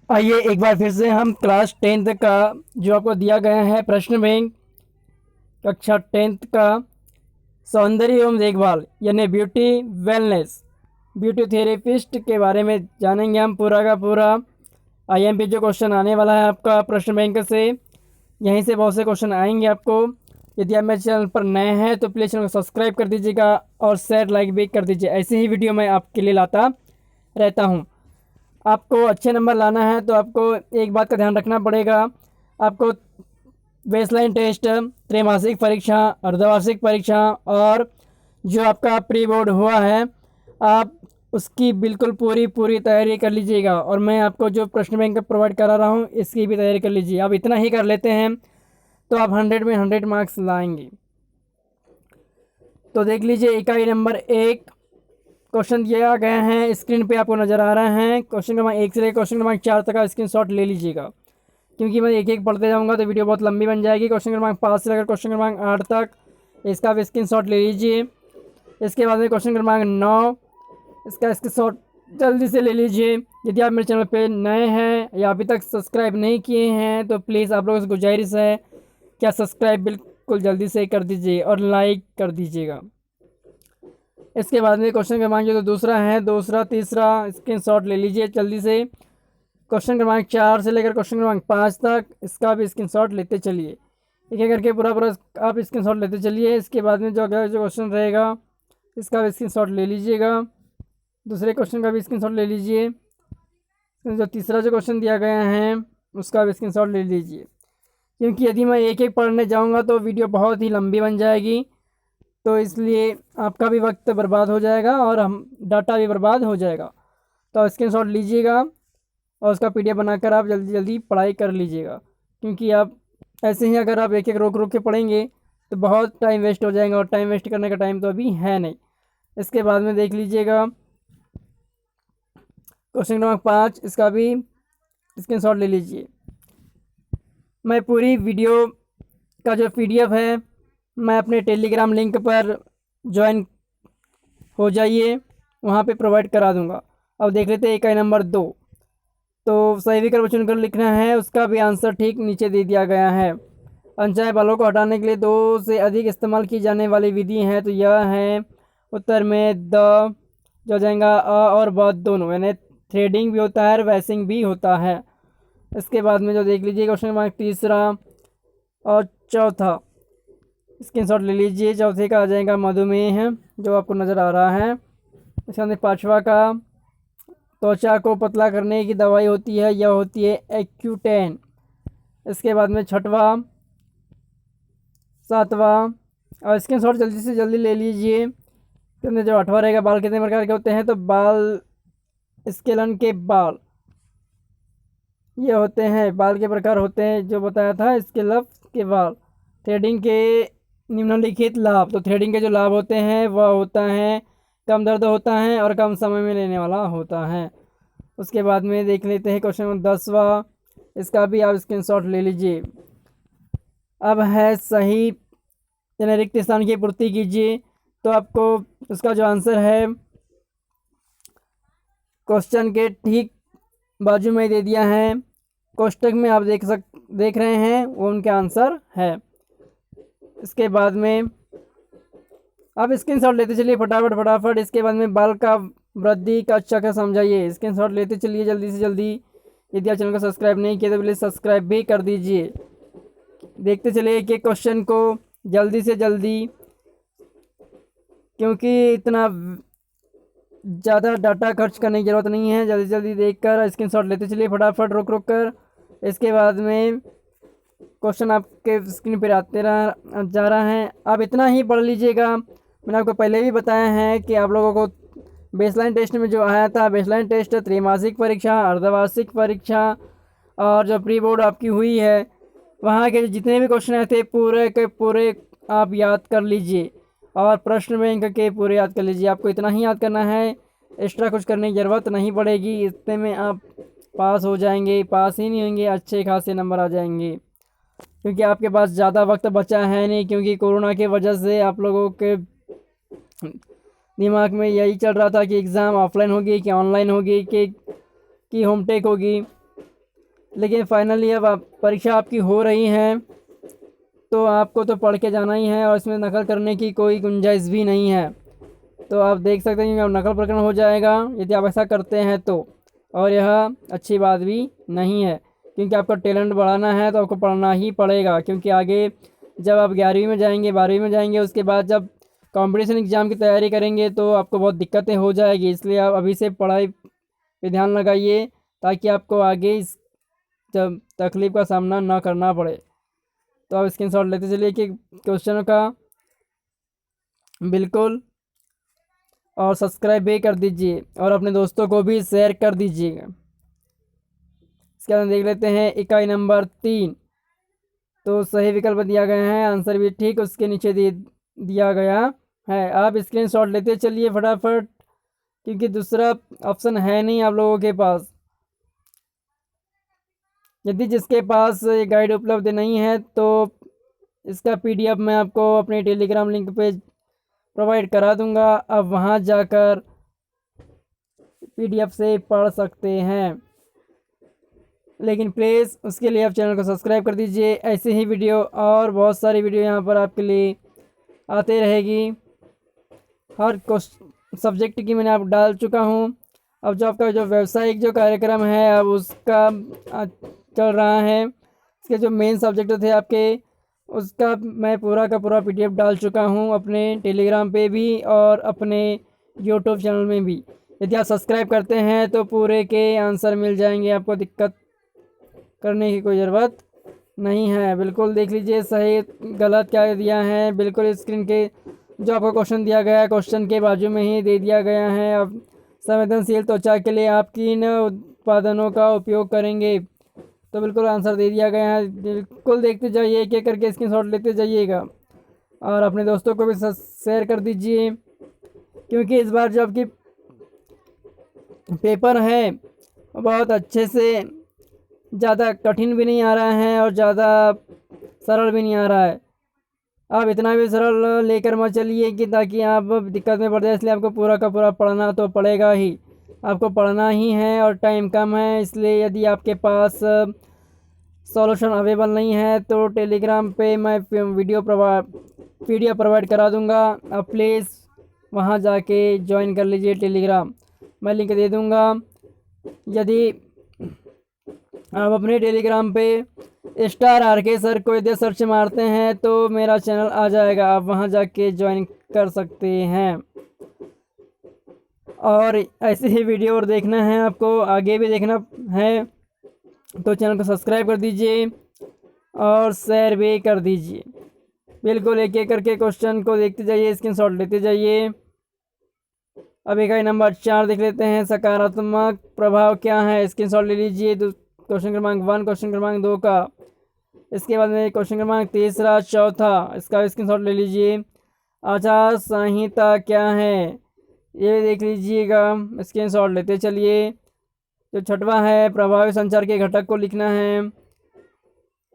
आइए एक बार फिर से हम क्लास 10th का जो आपको दिया गया है प्रश्न बैंक कक्षा 10th का सौंदर्य एवं देखभाल यानी ब्यूटी वेलनेस ब्यूटी थेरेपिस्ट के बारे में जानेंगे हम पूरा का पूरा। आईएमपी जो क्वेश्चन आने वाला है आपका प्रश्न बैंक से, यहीं से बहुत से क्वेश्चन आएंगे आपको। यदि आप मेरे चैनल पर नए हैं तो प्लीज़ चैनल को सब्सक्राइब कर दीजिएगा और शेयर लाइक भी कर दीजिए। ऐसे ही वीडियो मैं आपके लिए लाता रहता हूँ। आपको अच्छे नंबर लाना है तो आपको एक बात का ध्यान रखना पड़ेगा। आपको बेसलाइन टेस्ट, त्रैमासिक परीक्षा, अर्धवार्षिक परीक्षा और जो आपका प्री बोर्ड हुआ है, आप उसकी बिल्कुल पूरी पूरी तैयारी कर लीजिएगा। और मैं आपको जो प्रश्न बैंक प्रोवाइड करा रहा हूँ इसकी भी तैयारी कर लीजिए। आप इतना ही कर लेते हैं तो आप 100 में 100 मार्क्स लाएंगे। तो देख लीजिए इकाई नंबर 1 क्वेश्चन दिया गया है, स्क्रीन पे आपको नज़र आ रहा है। क्वेश्चन नंबर 1 से लेकर क्वेश्चन नंबर 4 तक का स्क्रीनशॉट ले लीजिएगा, क्योंकि मैं एक एक पढ़ते जाऊंगा तो वीडियो बहुत लंबी बन जाएगी। क्वेश्चन नंबर 5 से लेकर क्वेश्चन नंबर 8 तक इसका भी स्क्रीनशॉट ले लीजिए। इसके बाद में क्वेश्चन नंबर 9, इसका स्क्रीनशॉट जल्दी से ले लीजिए। यदि आप मेरे चैनल पे नए हैं या अभी तक सब्सक्राइब नहीं किए हैं तो प्लीज़ आप लोगों से गुजारिश है क्या सब्सक्राइब बिल्कुल जल्दी से कर दीजिए और लाइक कर दीजिएगा। इसके बाद में क्वेश्चन क्रमांक जो दूसरा है, दूसरा तीसरा स्क्रीनशॉट ले लीजिए जल्दी से। क्वेश्चन क्रमांक 4 से लेकर क्वेश्चन क्रमांक 5 तक इसका भी स्क्रीनशॉट लेते चलिए। एक एक करके पूरा पूरा आप स्क्रीनशॉट लेते चलिए। इसके बाद में जो अगला जो क्वेश्चन रहेगा इसका भी स्क्रीनशॉट ले लीजिएगा। दूसरे क्वेश्चन का भी स्क्रीनशॉट ले लीजिए। जो तीसरा जो क्वेश्चन दिया गया है उसका भी स्क्रीनशॉट ले लीजिए, क्योंकि यदि मैं एक एक पढ़ने जाऊँगा तो वीडियो बहुत ही लंबी बन जाएगी। तो इसलिए आपका भी वक्त बर्बाद हो जाएगा और हम डाटा भी बर्बाद हो जाएगा। तो स्क्रीनशॉट लीजिएगा और उसका पीडीएफ बनाकर आप जल्दी जल्दी पढ़ाई कर लीजिएगा, क्योंकि आप ऐसे ही अगर आप एक एक रोक रोक के पढ़ेंगे तो बहुत टाइम वेस्ट हो जाएगा और टाइम वेस्ट करने का टाइम तो अभी है नहीं। इसके बाद में देख लीजिएगा क्वेश्चन नंबर 5, इसका भी स्क्रीनशॉट ले लीजिए। मैं पूरी वीडियो का जो पीडीएफ है मैं अपने टेलीग्राम लिंक पर ज्वाइन हो जाइए, वहाँ पे प्रोवाइड करा दूँगा। अब देख लेते हैं इकाई नंबर 2। तो सही विकल्प चुनकर लिखना है, उसका भी आंसर ठीक नीचे दे दिया गया है। अनचाहे बालों को हटाने के लिए 2 से अधिक इस्तेमाल की जाने वाली विधि है, तो यह है उत्तर में द जो जाएगा अ और ब दोनों, यानी थ्रेडिंग भी होता है और वैसिंग भी होता है। इसके बाद में जो देख लीजिए क्वेश्चन नंबर तीसरा और चौथा स्क्रीनशॉट ले लीजिए। चौथे का आ जाएगा मधुमेह है जो आपको नज़र आ रहा है। इसके अंदर पाँचवा का त्वचा को पतला करने की दवाई होती है, यह होती है एक्यूटेन। इसके बाद में छठवा, सातवां और स्क्रीनशॉट जल्दी से जल्दी ले लीजिए। इसके अंदर जो आठवां रहेगा बाल कितने प्रकार के होते हैं, तो बाल स्केलन के बाल ये होते हैं, बाल के प्रकार होते हैं जो बताया था, स्केलप के बाल। थ्रेडिंग के निम्नलिखित लाभ, तो थ्रेडिंग के जो लाभ होते हैं वह होता है कम दर्द होता है और कम समय में लेने वाला होता है। उसके बाद में देख लेते हैं क्वेश्चन नंबर 10वां, इसका भी आप स्क्रीनशॉट ले लीजिए। अब है सही यानी रिक्त स्थान की पूर्ति कीजिए। तो आपको उसका जो आंसर है क्वेश्चन के ठीक बाजू में दे दिया है, कोष्टक में आप देख रहे हैं वो उनका आंसर है। इसके बाद में आप स्क्रीनशॉट लेते चलिए फटाफट फटाफट। इसके बाद में बाल का वृद्धि का अच्छा का समझाइए, स्क्रीनशॉट लेते चलिए जल्दी से जल्दी। यदि आप चैनल को सब्सक्राइब नहीं किया तो प्लीज़ सब्सक्राइब भी कर दीजिए। देखते चलिए एक एक क्वेश्चन को जल्दी से जल्दी, क्योंकि इतना ज़्यादा डाटा खर्च करने की ज़रूरत नहीं है। जल्दी जल्दी देखकर स्क्रीनशॉट लेते चलिए फटाफट रुक रुक कर। इसके बाद में क्वेश्चन आपके स्क्रीन पर आते जा रहा है, आप इतना ही पढ़ लीजिएगा। मैंने आपको पहले भी बताया है कि आप लोगों को बेसलाइन टेस्ट में जो आया था, बेसलाइन टेस्ट, त्रैमासिक परीक्षा, अर्धवार्षिक परीक्षा और जो प्री बोर्ड आपकी हुई है, वहाँ के जितने भी क्वेश्चन आए थे पूरे के पूरे आप याद कर लीजिए और प्रश्न बैंक के पूरे याद कर लीजिए। आपको इतना ही याद करना है, एक्स्ट्रा कुछ करने की ज़रूरत नहीं पड़ेगी। इतने में आप पास हो जाएंगे, पास ही नहीं होंगे अच्छे खासे नंबर आ जाएंगे, क्योंकि आपके पास ज़्यादा वक्त बचा है नहीं। क्योंकि कोरोना के वजह से आप लोगों के दिमाग में यही चल रहा था कि एग्ज़ाम ऑफलाइन होगी कि ऑनलाइन होगी कि होम टेक होगी। लेकिन फाइनली अब परीक्षा आपकी हो रही है तो आपको तो पढ़ के जाना ही है और इसमें नकल करने की कोई गुंजाइश भी नहीं है। तो आप देख सकते हैं कि अब नकल प्रकरण हो जाएगा यदि आप ऐसा करते हैं तो, और यह अच्छी बात भी नहीं है क्योंकि आपका टैलेंट बढ़ाना है तो आपको पढ़ना ही पड़ेगा। क्योंकि आगे जब आप 11वीं में जाएंगे 12वीं में जाएंगे उसके बाद जब कंपटीशन एग्ज़ाम की तैयारी करेंगे तो आपको बहुत दिक्कतें हो जाएगी। इसलिए आप अभी से पढ़ाई पे ध्यान लगाइए ताकि आपको आगे इस जब तकलीफ़ का सामना ना करना पड़े। तो आप स्क्रीनशॉट लेते चलिए कि क्वेश्चनों का बिल्कुल, और सब्सक्राइब भी कर दीजिए और अपने दोस्तों को भी शेयर कर दीजिएगा। इसके बाद देख लेते हैं इकाई नंबर 3। तो सही विकल्प दिया गया है, आंसर भी ठीक उसके नीचे दिया गया है। आप स्क्रीनशॉट लेते चलिए फटाफट क्योंकि दूसरा ऑप्शन है नहीं आप लोगों के पास। यदि जिसके पास ये गाइड उपलब्ध नहीं है तो इसका पीडीएफ मैं आपको अपने टेलीग्राम लिंक पे प्रोवाइड करा दूंगा, आप वहाँ जाकर पीडीएफ से पढ़ सकते हैं। लेकिन प्लीज़ उसके लिए आप चैनल को सब्सक्राइब कर दीजिए। ऐसे ही वीडियो और बहुत सारी वीडियो यहाँ पर आपके लिए आते रहेगी। हर सब्जेक्ट की मैंने आप डाल चुका हूँ। अब जो आपका जो व्यावसायिक जो कार्यक्रम है अब उसका चल रहा है। इसके जो मेन सब्जेक्ट थे आपके उसका मैं पूरा का पूरा पीडीएफ डाल चुका हूँ अपने टेलीग्राम पे भी और अपने यूट्यूब चैनल में भी। यदि आप सब्सक्राइब करते हैं तो पूरे के आंसर मिल जाएंगे, आपको दिक्कत करने की कोई ज़रूरत नहीं है। बिल्कुल देख लीजिए सही गलत क्या दिया है, बिल्कुल स्क्रीन के जो आपको क्वेश्चन दिया गया है क्वेश्चन के बाजू में ही दे दिया गया है। अब संवेदनशील त्वचा के लिए आप किन उत्पादनों का उपयोग करेंगे, तो बिल्कुल आंसर दे दिया गया है। बिल्कुल देखते जाइए, एक एक करके स्क्रीनशॉट लेते जाइएगा और अपने दोस्तों को भी शेयर कर दीजिए क्योंकि इस बार जो आपकी पेपर है बहुत अच्छे से, ज़्यादा कठिन भी नहीं आ रहा है और ज़्यादा सरल भी नहीं आ रहा है। आप इतना भी सरल लेकर मत चलिए कि ताकि आप दिक्कत में पड़ जाए। इसलिए आपको पूरा का पूरा पढ़ना तो पड़ेगा ही, आपको पढ़ना ही है और टाइम कम है। इसलिए यदि आपके पास सॉल्यूशन अवेलेबल नहीं है तो टेलीग्राम पे मैं वीडियो पीडीएफ प्रोवाइड करा दूंगा, आप प्लीज़ वहाँ जाके ज्वाइन कर लीजिए टेलीग्राम, मैं लिंक दे दूंगा। यदि आप अपने टेलीग्राम पे स्टार RK सर को यदि सर्च मारते हैं तो मेरा चैनल आ जाएगा, आप वहाँ जाके ज्वाइन कर सकते हैं। और ऐसे ही वीडियो और देखना है आपको, आगे भी देखना है तो चैनल को सब्सक्राइब कर दीजिए और शेयर भी कर दीजिए। बिल्कुल एक एक करके क्वेश्चन को देखते जाइए, स्क्रीनशॉट लेते जाइए। अब इकाई नंबर 4 देख लेते हैं, सकारात्मक प्रभाव क्या है। स्क्रीनशॉट ले लीजिए क्वेश्चन क्रमांक 1, क्वेश्चन क्रमांक 2 का। इसके बाद में क्वेश्चन क्रमांक 3, 4 इसका स्क्रीनशॉट ले लीजिए। आचार संहिता क्या है ये देख लीजिएगा, स्क्रीनशॉट लेते चलिए। जो 6वां है प्रभावी संचार के घटक को लिखना है।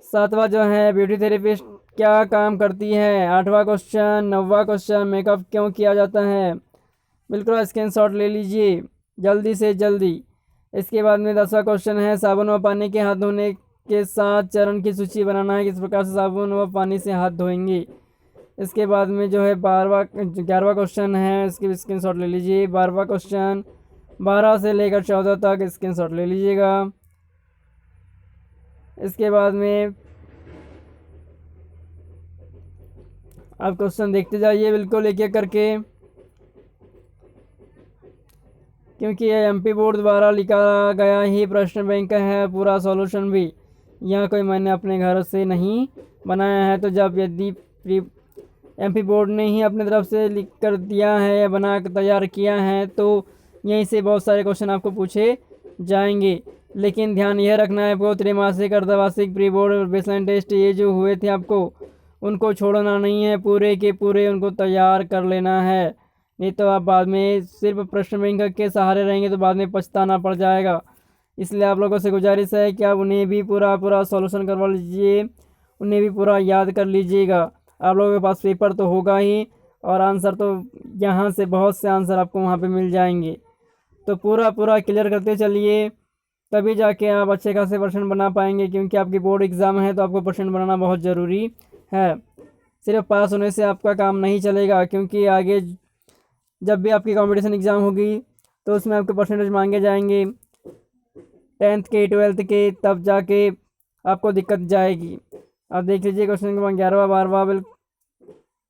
7वां जो है ब्यूटी थेरेपिस्ट क्या काम करती है। 8वां क्वेश्चन, 9वां क्वेश्चन मेकअप क्यों किया जाता है। बिल्कुल स्क्रीनशॉट ले लीजिए जल्दी से जल्दी। इसके बाद में 10वां क्वेश्चन है साबुन व पानी के हाथ धोने के साथ चरण की सूची बनाना है, किस प्रकार से साबुन व पानी से हाथ धोएंगे। इसके बाद में जो है 11वां क्वेश्चन है, इसके स्क्रीनशॉट ले लीजिए। 12वां क्वेश्चन 12 से लेकर 14 तक स्क्रीनशॉट ले लीजिएगा। इसके बाद में आप क्वेश्चन देखते जाइए बिल्कुल एक एक करके क्योंकि ये MP बोर्ड द्वारा लिखा गया ही प्रश्न बैंक है, पूरा सॉल्यूशन भी यहाँ कोई मैंने अपने घर से नहीं बनाया है। तो जब यदि MP बोर्ड ने ही अपनी तरफ से लिख कर दिया है या बना कर तैयार किया है तो यहीं से बहुत सारे क्वेश्चन आपको पूछे जाएंगे। लेकिन ध्यान यह रखना है आपको, त्रैमासिक, अर्धवार्षिक, प्री बोर्ड और बेसलाइन टेस्ट ये जो हुए थे आपको उनको छोड़ना नहीं है, पूरे के पूरे उनको तैयार कर लेना है। नहीं तो आप बाद में सिर्फ प्रश्न बैंक के सहारे रहेंगे तो बाद में पछताना पड़ जाएगा। इसलिए आप लोगों से गुजारिश है कि आप उन्हें भी पूरा सॉल्यूशन करवा लीजिए, उन्हें भी पूरा याद कर लीजिएगा। आप लोगों के पास पेपर तो होगा ही और आंसर तो यहाँ से बहुत से आंसर आपको वहाँ पे मिल जाएंगे। तो पूरा क्लियर करते चलिए तभी जाके आप अच्छे खासे परसेंट बना पाएंगे, क्योंकि आपकी बोर्ड एग्ज़ाम है तो आपको परसेंट बनाना बहुत ज़रूरी है। सिर्फ पास होने से आपका काम नहीं चलेगा, क्योंकि आगे जब भी आपकी कंपटीशन एग्ज़ाम होगी तो उसमें आपके परसेंटेज मांगे जाएंगे 10th के 12th के, तब जाके आपको दिक्कत जाएगी। अब देख लीजिए क्वेश्चन नंबर 11वां 12वां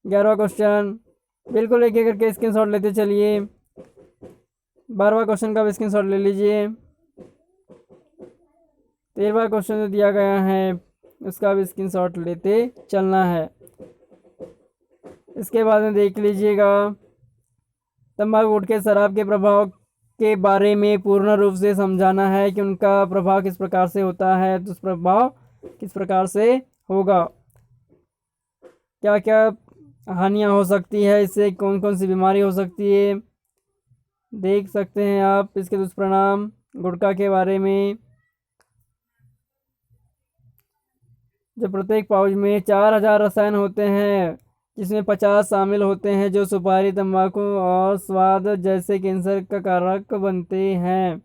11वां क्वेश्चन, बिल्कुल एक एक करके स्क्रीनशॉट लेते चलिए। 12वां क्वेश्चन का भी स्क्रीनशॉट ले लीजिए। 13वां क्वेश्चन जो दिया गया है उसका भी स्क्रीनशॉट लेते चलना है। इसके बाद में देख लीजिएगा, तंबाकू गुटखे शराब के प्रभाव के बारे में पूर्ण रूप से समझाना है कि उनका प्रभाव किस प्रकार से होता है, दुष्प्रभाव किस प्रकार से होगा, क्या क्या हानियाँ हो सकती है, इससे कौन कौन सी बीमारी हो सकती है। देख सकते हैं आप इसके दुष्परिणाम गुटखा के बारे में। जो प्रत्येक पाउच में 4000 रसायन होते हैं, जिसमें 50 शामिल होते हैं जो सुपारी, तंबाकू और स्वाद जैसे कैंसर का कारक बनते हैं।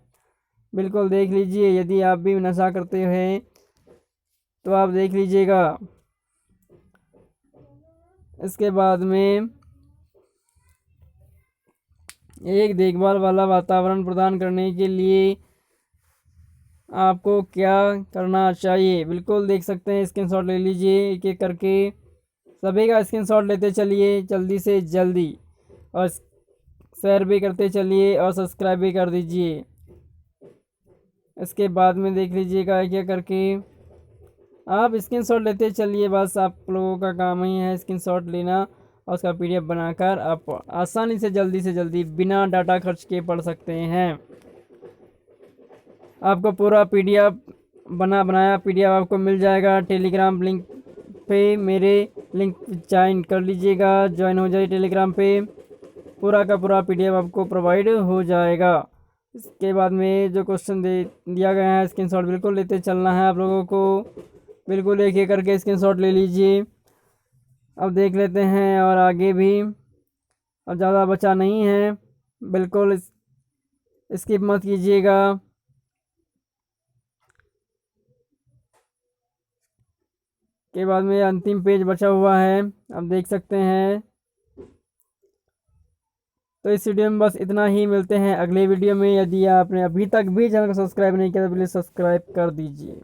बिल्कुल देख लीजिए, यदि आप भी नशा करते हैं तो आप देख लीजिएगा। इसके बाद में एक देखभाल वाला वातावरण प्रदान करने के लिए आपको क्या करना चाहिए, बिल्कुल देख सकते हैं। स्क्रीनशॉट ले लीजिए एक एक करके, सभी का स्क्रीनशॉट लेते चलिए जल्दी से जल्दी, और शेयर भी करते चलिए और सब्सक्राइब भी कर दीजिए। इसके बाद में देख लीजिएगा एक एक करके आप स्क्रीनशॉट लेते चलिए। बस आप लोगों का काम ही है स्क्रीनशॉट लेना और उसका पीडीएफ बनाकर आप आसानी से जल्दी बिना डाटा खर्च के पढ़ सकते हैं। आपको पूरा पीडीएफ बनाया पीडीएफ आपको मिल जाएगा टेलीग्राम लिंक पे। मेरे लिंक ज्वाइन कर लीजिएगा, ज्वाइन हो जाइए टेलीग्राम पे, पूरा का पूरा पीडीएफ आपको प्रोवाइड हो जाएगा। इसके बाद में जो क्वेश्चन दिया गया है स्क्रीनशॉट बिल्कुल लेते चलना है आप लोगों को, बिल्कुल एक एक करके स्क्रीनशॉट ले लीजिए। अब देख लेते हैं और आगे भी, अब ज़्यादा बचा नहीं है, बिल्कुल स्किप मत कीजिएगा। के बाद में अंतिम पेज बचा हुआ है, अब देख सकते हैं। तो इस वीडियो में बस इतना ही, मिलते हैं अगले वीडियो में। यदि आपने अभी तक भी चैनल को सब्सक्राइब नहीं किया तो प्लीज़ सब्सक्राइब कर दीजिए।